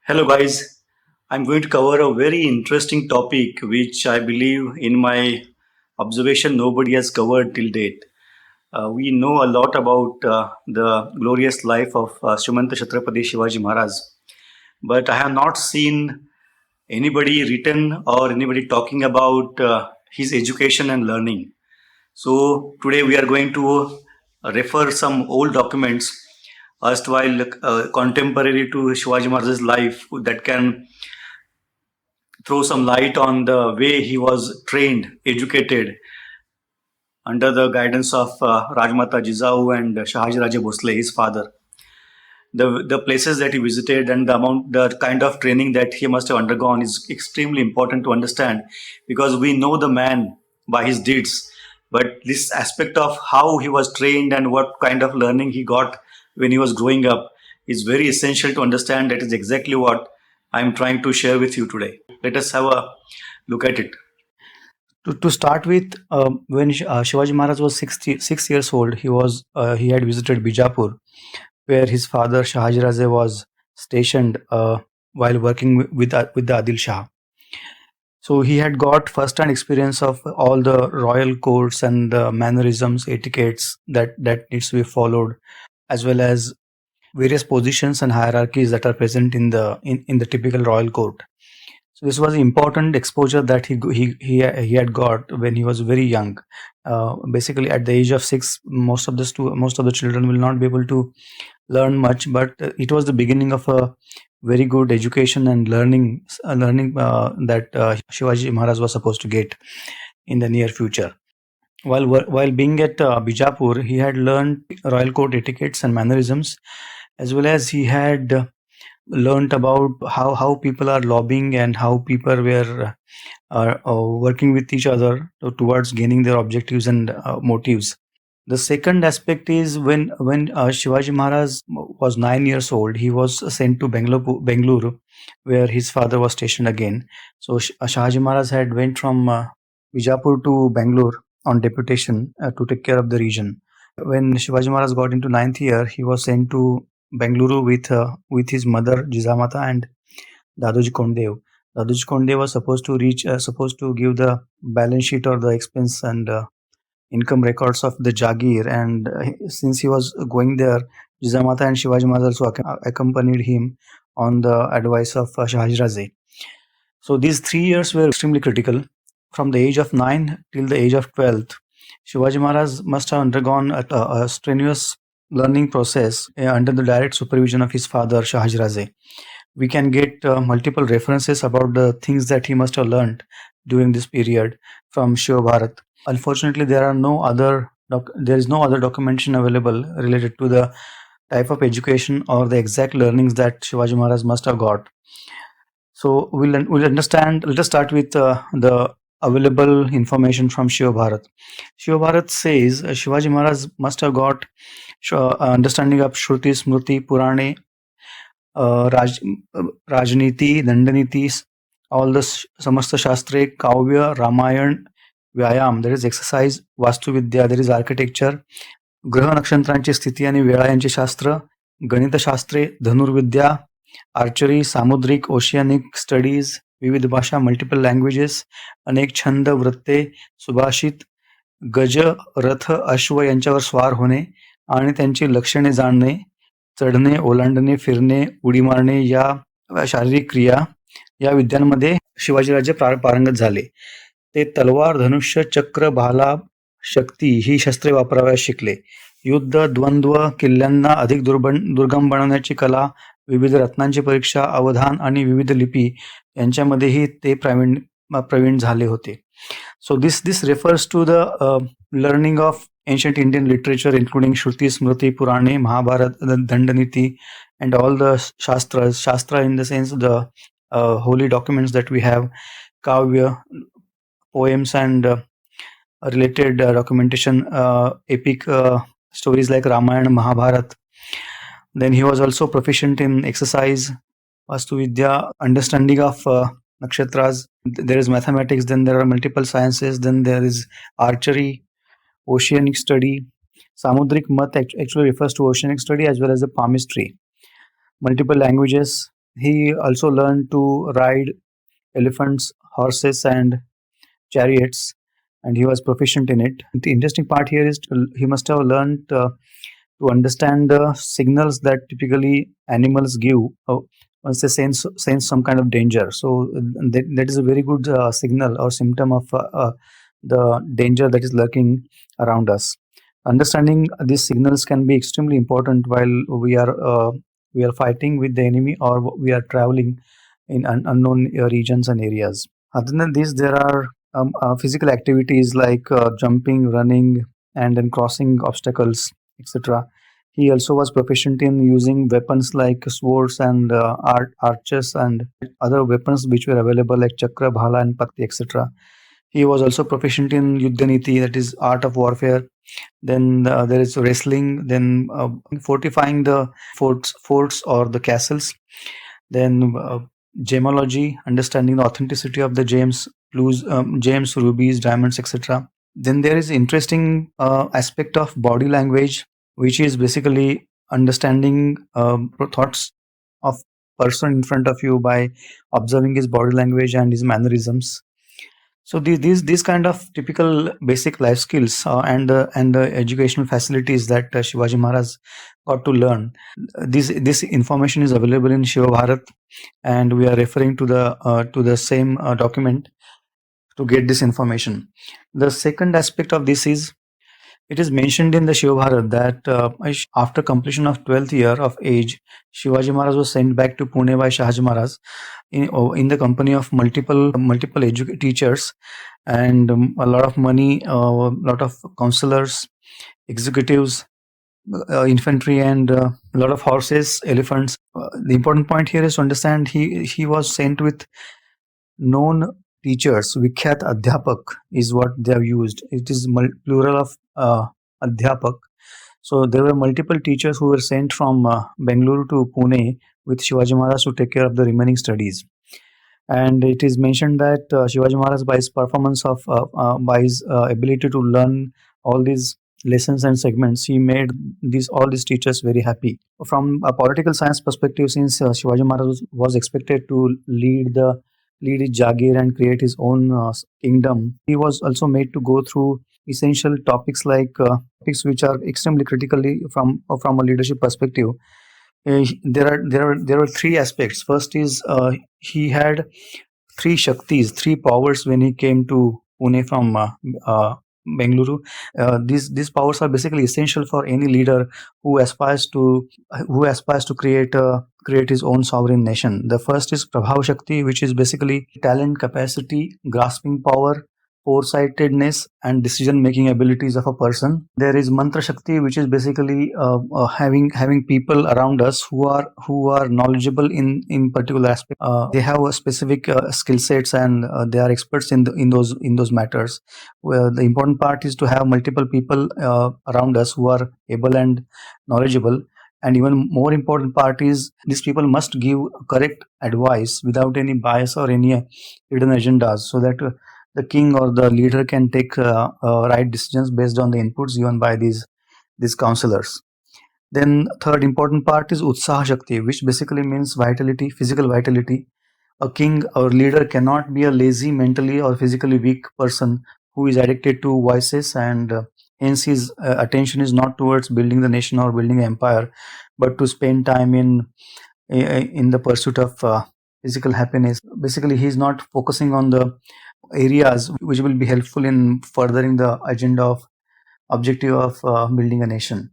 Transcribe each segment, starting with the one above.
Hello, guys. I'm going to cover a very interesting topic which I believe, in my observation, nobody has covered till date. We know a lot about the glorious life of Srimanta Chhatrapati Shivaji Maharaj, but I have not seen anybody written or anybody talking about his education and learning. So today we are going to refer some old documents erstwhile contemporary to Shivaji Maharaj's life that can throw some light on the way he was trained, educated under the guidance of Rajmata Jizau and Shahaji Raje Bhosle, his father. The places that he visited and the kind of training that he must have undergone is extremely important to understand, because we know the man by his deeds, but this aspect of how he was trained and what kind of learning he got when he was growing up is very essential to understand. That is exactly what I'm trying to share with you today. Let us have a look at it. To start with, when Shivaji Maharaj was 6 years old, he had visited Bijapur, where his father Shahaji Raje was stationed while working with the Adil Shah. So he had got first-hand experience of all the royal courts and the mannerisms, etiquettes that needs to be followed, as well as various positions and hierarchies that are present in the typical royal court. So this was important exposure that he had got when he was very young. Basically, at the age of 6, most of the children will not be able to learn much, but it was the beginning of a very good education and learning that Shivaji Maharaj was supposed to get in the near future. While being at Bijapur, he had learned royal court etiquettes and mannerisms, as well as he had learned about how people are lobbying and how people were working with each other towards gaining their objectives and motives. The second aspect is when Shivaji Maharaj was 9 years old, he was sent to Bengaluru, where his father was stationed again. So Shahaji Maharaj had went from Bijapur to Bangalore on deputation to take care of the region. When Shivaji Maharaj got into ninth year, he was sent to Bengaluru with his mother Jizamata and Dadoji Kondev. Dadoji Kondev was supposed to give the balance sheet or the expense and income records of the Jagir, and since he was going there, Jizamata and Shivaji Maharaj also accompanied him on the advice of Shahaji Raje. So these 3 years were extremely critical. From the age of 9 till the age of 12, Shivaji Maharaj must have undergone a strenuous learning process under the direct supervision of his father Shahaji Raje. We can get multiple references about the things that he must have learned during this period from Shiva Bharat. Unfortunately, there is no other documentation available related to the type of education or the exact learnings that Shivaji Maharaj must have got. So we'll understand. Let us start with the available information from Shiva Bharat. Shiva Bharat says Shivaji Maharaj must have got understanding of Shruti, Smriti, Purane, Raj, Rajniti, Dandaniti, all the Samasta Shastre, Kavya, Ramayan, Vyayam, there is exercise, Vastu Vidya, there is architecture, ग्रह नक्षत्रांची स्थिती आणि वेळा यांचे शास्त्र, गणितशास्त्रे, धनुर्विद्या, archery, सामुद्रिक, oceanic studies, विविध भाषा, multiple languages, अनेक छंद, वृत्ते, सुभाषित, गज, रथ, अश्व यांच्यावर स्वार होणे आणि त्यांची लक्षणे जाणणे, चढणे, ओलांडणे, फिरणे, उडी मारणे या शारीरिक क्रिया या विद्यांमध्ये शिवाजीराजे पारंगत झाले. ते तलवार, धनुष्य, चक्र, भाला, शक्ती ही शस्त्रे वापराव्यास शिकले. युद्ध, द्वंद्व, किल्ल्यांना अधिक दुर्गम बनवण्याची कला, विविध रत्नांची परीक्षा, अवधान आणि विविध लिपी यांच्यामध्येही ते प्रवीण झाले होते. So this refers to the learning of ancient Indian literature, including Shruti, Smriti, Purane, Mahabharata, Dandaniti, and all the shastras. Shastra in the sense the holy documents that we have, kavya, poems, and related documentation, epic stories like Ramayana, Mahabharata. Then he was also proficient in exercise, Vastu Vidya, understanding of nakshatras. There is mathematics, then there are multiple sciences, then there is archery, oceanic study. Samudrik Mat actually refers to oceanic study as well as the palmistry. Multiple languages. He also learned to ride elephants, horses, and chariots, and he was proficient in it. The interesting part here is he must have learned to understand the signals that typically animals give once they sense some kind of danger. So that is a very good signal or symptom of the danger that is lurking around us. Understanding these signals can be extremely important while we are fighting with the enemy or we are traveling in unknown regions and areas. Other than this, there are physical activities like jumping, running, and then crossing obstacles, etc. He also was proficient in using weapons like swords and archers and other weapons which were available like chakra, bhala, and patti, etc. He was also proficient in Yuddhaniti, that is art of warfare. Then there is wrestling, then fortifying the forts or the castles. Then gemology, understanding the authenticity of the gems, rubies, diamonds, etc. Then there is interesting aspect of body language, which is basically understanding thoughts of person in front of you by observing his body language and his mannerisms. So these kind of typical basic life skills and the educational facilities that Shivaji Maharaj got to learn. This information is available in Shiva Bharat, and we are referring to the same document to get this information. The second aspect of this is it is mentioned in the Shiva Bharat that after completion of 12th year of age, Shivaji Maharaj was sent back to Pune by Shahji Maharaj in the company of multiple teachers and a lot of money, a lot of counselors, executives, infantry, and a lot of horses, elephants. The important point here is to understand he was sent with known teachers. Vikhyat Adhyapak is what they have used. It is plural of Adhyapak. So there were multiple teachers who were sent from Bengaluru to Pune with Shivaji Maharaj to take care of the remaining studies. And it is mentioned that Shivaji Maharaj, by his performance by his ability to learn all these lessons and segments, he made all these teachers very happy. From a political science perspective, since Shivaji Maharaj was expected to lead his Jagir and create his own kingdom, he was also made to go through essential topics like topics which are extremely critically from a leadership perspective. There are three aspects. First is he had three Shaktis, three powers when he came to Pune from Bengaluru. These powers are basically essential for any leader who aspires to create his own sovereign nation. The first is Prabhav Shakti, which is basically talent, capacity, grasping power, foresightedness, and decision making abilities of a person. There is Mantra Shakti, which is basically having people around us who are knowledgeable in particular aspect. They have a specific skill sets and they are experts in those matters. Well, the important part is to have multiple people around us who are able and knowledgeable. And even more important part is these people must give correct advice without any bias or any hidden agendas, so that the king or the leader can take right decisions based on the inputs given by these counselors. Then third important part is Utsaha Shakti, which basically means vitality, physical vitality. A king or leader cannot be a lazy, mentally or physically weak person who is addicted to vices, and hence his attention is not towards building the nation or building an empire, but to spend time in the pursuit of physical happiness. Basically, he is not focusing on the areas which will be helpful in furthering the agenda of objective of building a nation.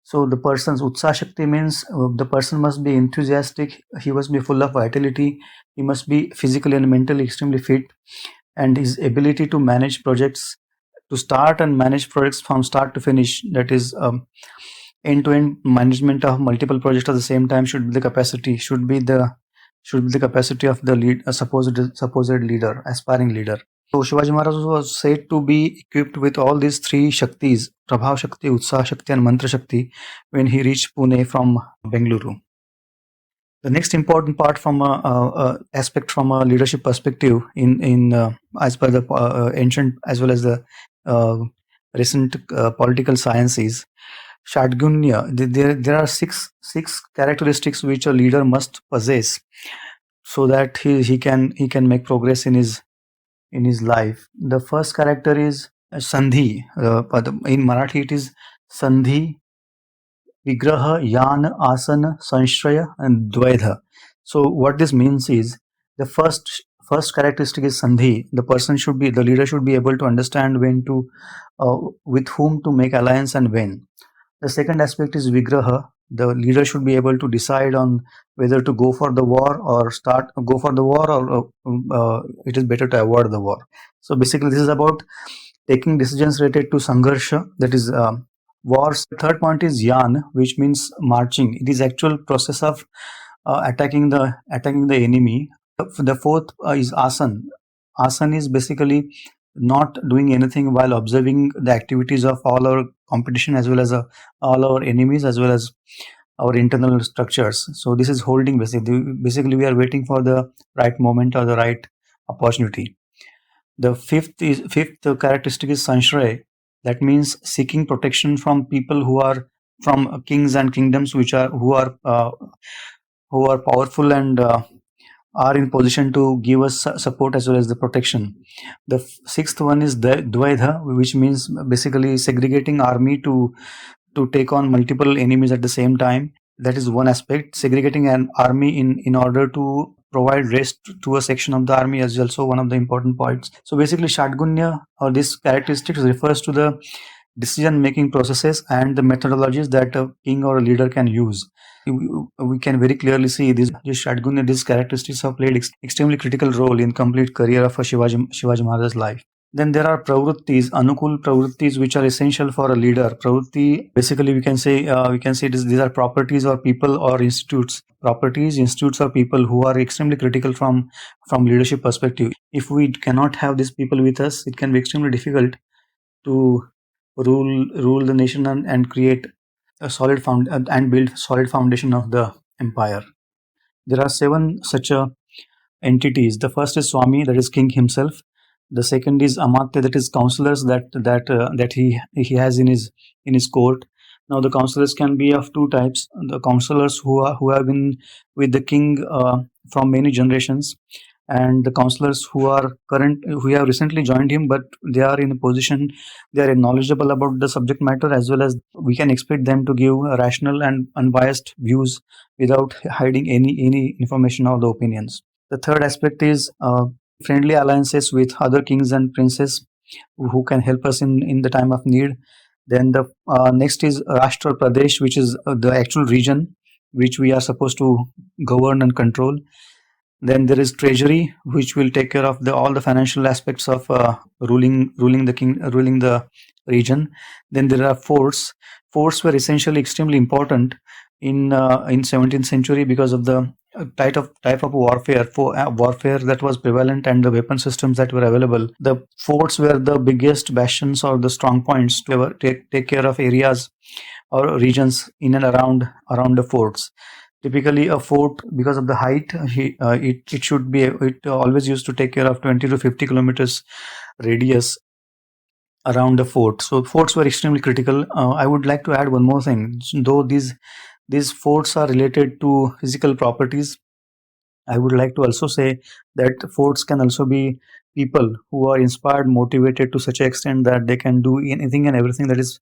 So the person's Utsaha Shakti means the person must be enthusiastic, he must be full of vitality, he must be physically and mentally extremely fit, and his ability to manage projects, to start and manage projects from start to finish, that is end-to-end management of multiple projects at the same time, should be the capacity of the supposed leader, aspiring leader. So Shivaji Maharaj was said to be equipped with all these three Shaktis, Prabhav Shakti, Utsaha Shakti, and Mantra Shakti, when he reached Pune from Bengaluru. The next important part from a aspect from a leadership perspective in as per the ancient as well as the uh, recent political science is Shadgunya. There are six characteristics which a leader must possess so that he can make progress in his life. The first character is Sandhi. In Marathi, it is Sandhi, Vigraha, Yana, Asana, Sanshraya, and Dvaitha. So what this means is the first characteristic is Sandhi. The leader should be able to understand when to, with whom to make alliance and when. The second aspect is Vigraha. The leader should be able to decide on whether to go for the war or go for the war, or it is better to avoid the war. So basically, this is about taking decisions related to Sangharsha, that is wars. Third point is Yan, which means marching. It is actual process of attacking the enemy. The fourth is Asan. Asan is basically not doing anything while observing the activities of all our competition, as well as all our enemies, as well as our internal structures. So this is holding. Basically we are waiting for the right moment or the right opportunity. The fifth characteristic is Sanshray. That means seeking protection from people who are from kings and kingdoms who are powerful and are in position to give us support as well as the protection. The sixth one is the Dvaitha, which means basically segregating army to take on multiple enemies at the same time. That is one aspect. Segregating an army in order to provide rest to a section of the army is also one of the important points. So basically, Shatgunya, or this characteristics, refers to the decision making processes and the methodologies that a king or a leader can use. We can very clearly see this Shatgunya, these characteristics have played extremely critical role in complete career of a Shivaji Maharaj's life. Then there are pravrittis, anukul pravrittis, which are essential for a leader. Pravritti, basically, we can say these are properties or people or institutes. Properties, institutes, or people who are extremely critical from leadership perspective. If we cannot have these people with us, it can be extremely difficult to rule the nation and create a solid and build solid foundation of the empire. There are seven such entities. The first is Swami, that is king himself. The second is Amatya, that is counselors that he has in his court. Now the counselors can be of two types: the counselors who have been with the king from many generations, and the counselors who have recently joined him, but they are in a position, they are knowledgeable about the subject matter, as well as we can expect them to give rational and unbiased views without hiding any information or the opinions. The third aspect is friendly alliances with other kings and princes who can help us in the time of need. Then the next is Rashtra Pradesh, which is the actual region which we are supposed to govern and control. Then there is treasury, which will take care of all the financial aspects of ruling the region. Then there are forts. Forts were essentially extremely important in 17th century because of the type of warfare that was prevalent and the weapon systems that were available. The forts were the biggest bastions or the strong points to ever take care of areas or regions in and around the forts. Typically, a fort, because of the height, it always used to take care of 20 to 50 kilometers radius around the fort. So forts were extremely critical. I would like to add one more thing. Though these forts are related to physical properties, I would like to also say that forts can also be people who are inspired, motivated to such an extent that they can do anything and everything that is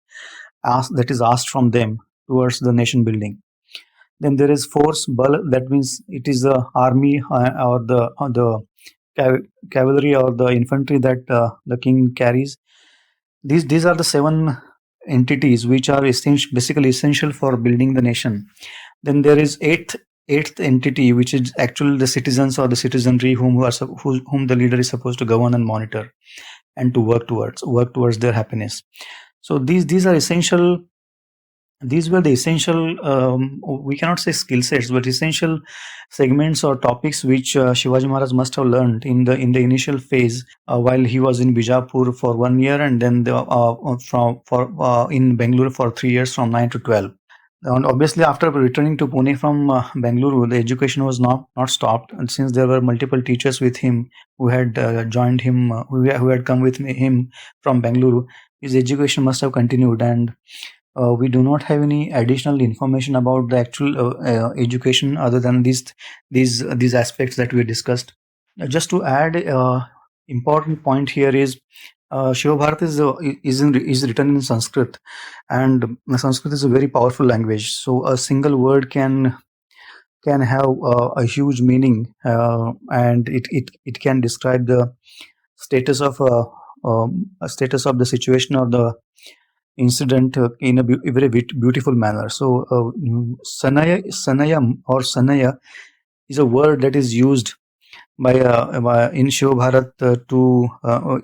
asked from them towards the nation building. Then there is force bal. That means it is the army or the cavalry or the infantry that the king carries. These are the seven entities which are basically essential for building the nation. Then there is eighth entity, which is actually the citizens or the citizenry whom the leader is supposed to govern and monitor and to work towards their happiness. So these are essential. These were the essential, we cannot say skill sets, but essential segments or topics which Shivaji Maharaj must have learned in the initial phase while he was in Bijapur for 1 year, and then in Bangalore for 3 years, from 9 to 12. And obviously, after returning to Pune from Bangalore, the education was not stopped, and since there were multiple teachers with him who had joined him, who had come with him from Bangalore, his education must have continued. And We do not have any additional information about the actual education other than these aspects that we discussed. Just to add, important point here is Shiva Bharat is written in Sanskrit, and Sanskrit is a very powerful language. So a single word can have a huge meaning, and it can describe the status of a status of the situation or the incident in a very beautiful manner. So Sanayam or Sanaya is a word that is used by in Shiva Bharat to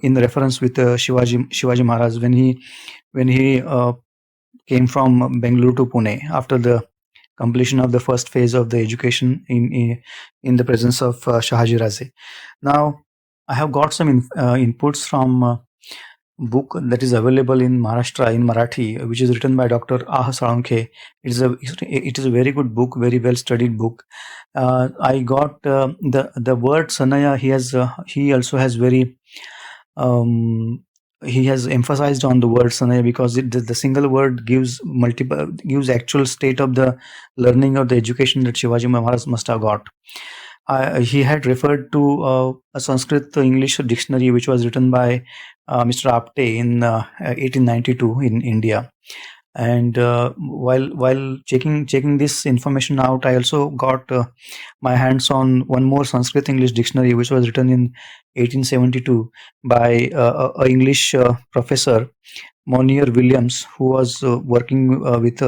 in reference with Shivaji Maharaj when he came from Bangalore to Pune after the completion of the first phase of the education in the presence of Shahaji Raze. Now, I have got some inputs from book that is available in Maharashtra in Marathi, which is written by Dr. Ah Salunkhe. It is a very good book, very well studied book. I got the word Sanaya. He also has very um, he has emphasized on the word Sanaya because the single word gives actual state of the learning of the education that Shivaji Maharaj must have got. He had referred to a Sanskrit English dictionary which was written by Mr. Apte in 1892 in India. And while checking this information out, I also got my hands on one more Sanskrit English dictionary which was written in 1872 by a English professor, Monier Williams, who was working with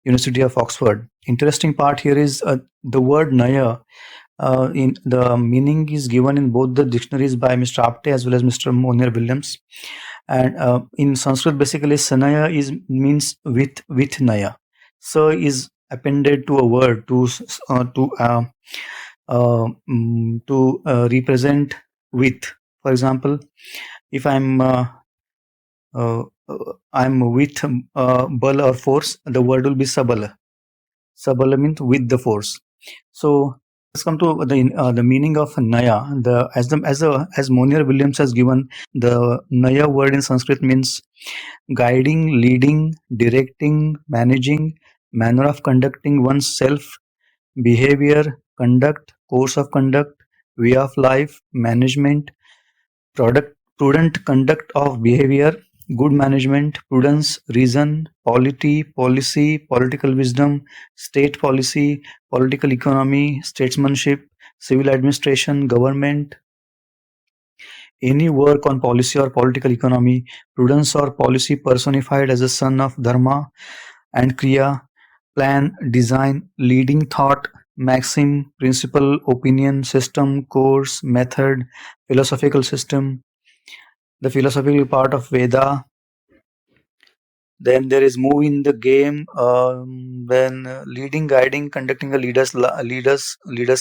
University of Oxford. Interesting part here is the word Naya. In the meaning is given in both the dictionaries by Mr. Apte as well as Mr. Monier Williams, and in Sanskrit, basically, Sanaya is means with Naya. So is appended to a word to represent with. For example, if uh, I'm with bal or force, the word will be sabala. Sabala means with the force. So let's come to the meaning of Naya. As Monier Williams has given, the Naya word in Sanskrit means guiding, leading, directing, managing, manner of conducting oneself, behavior, conduct, course of conduct, way of life, management, prudent conduct of behavior, good management, prudence, reason, polity, policy, political wisdom, state policy, political economy, statesmanship, civil administration, government, any work on policy or political economy, prudence or policy personified as a son of dharma and kriya, plan, design, leading thought, maxim, principle, opinion, system, course, method, philosophical system, the philosophical part of Veda. Then there is move in the game. Then leading, guiding, conducting a leaders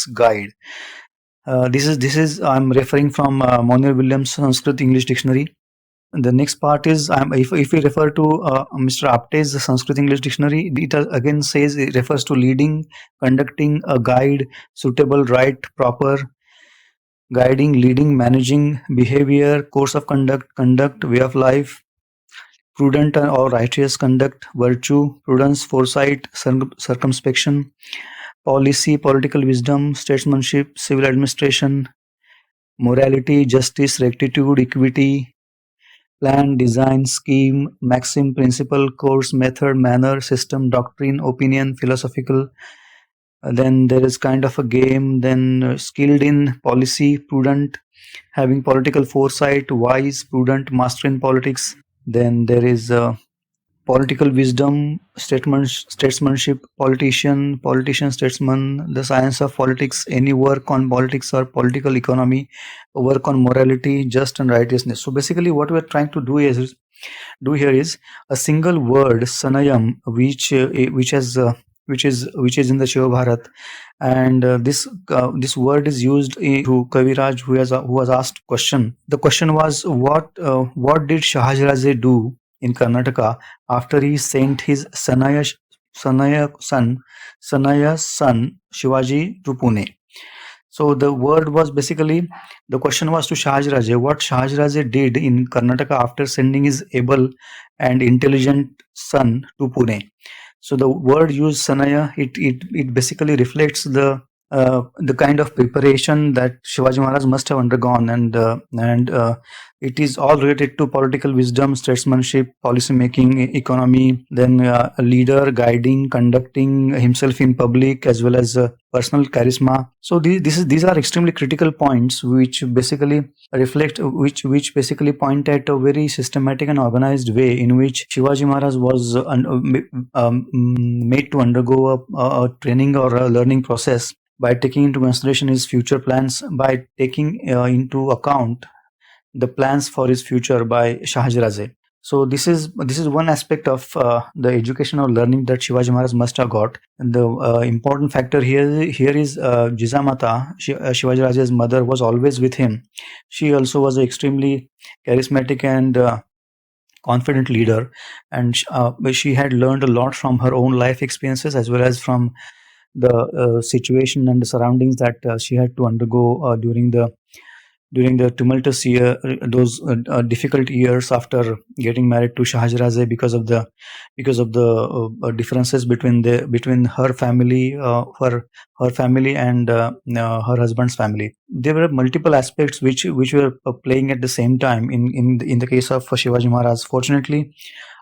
guide. This is I'm referring from Monier Williams Sanskrit English Dictionary. The next part is if we refer to Mr. Apte's Sanskrit English Dictionary, it again says it refers to leading, conducting, a guide, suitable, right, proper, guiding, leading, managing, behavior, course of conduct, way of life, prudent or righteous conduct, virtue, prudence, foresight, circumspection, policy, political wisdom, statesmanship, civil administration, morality, justice, rectitude, equity, plan, design, scheme, maxim, principle, course, method, manner, system, doctrine, opinion, philosophical. Then there is kind of a game. Then skilled in policy, prudent, having political foresight, wise, prudent, master in politics. Then there is political wisdom, statesmanship, politician, statesman, the science of politics, any work on politics or political economy, work on morality, just and righteousness. So basically, what we are trying to do here is a single word, sanayam, which is in the Shiva Bharat, and this word is used to Kaviraj, who was asked question. The question was what did Shahajraze do in Karnataka after he sent his Sanaya son Shivaji to Pune. So the word was basically, the question was to Shahajraje what Shahajraje did in Karnataka after sending his able and intelligent son to Pune. So the word used Sanaya, it basically reflects the kind of preparation that Shivaji Maharaj must have undergone, and it is all related to political wisdom, statesmanship, policy making, economy, then a leader guiding, conducting himself in public, as well as personal charisma. So these are extremely critical points which basically reflect, which basically point at a very systematic and organized way in which Shivaji Maharaj was made to undergo a training or a learning process by taking into consideration his future plans, by taking into account the plans for his future by Shahajraze. So this is one aspect of the education or learning that Shivaji Maharaj must have got. And the important factor here is Jizamata, Shivaji Raja's mother, was always with him. She also was an extremely charismatic and confident leader, and she had learned a lot from her own life experiences as well as from the situation and the surroundings that she had to undergo during the tumultuous year, those difficult years after getting married to Shahajraze, because of the differences between her family, her family and her husband's family. There were multiple aspects which were playing at the same time in the case of Shivaji Maharaj. Fortunately,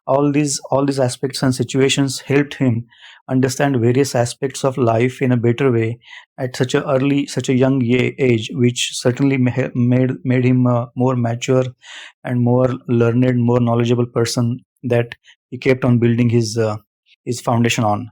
all these aspects and situations helped him understand various aspects of life in a better way at such a young age, which certainly made him a more mature and more learned, more knowledgeable person that he kept on building his foundation on.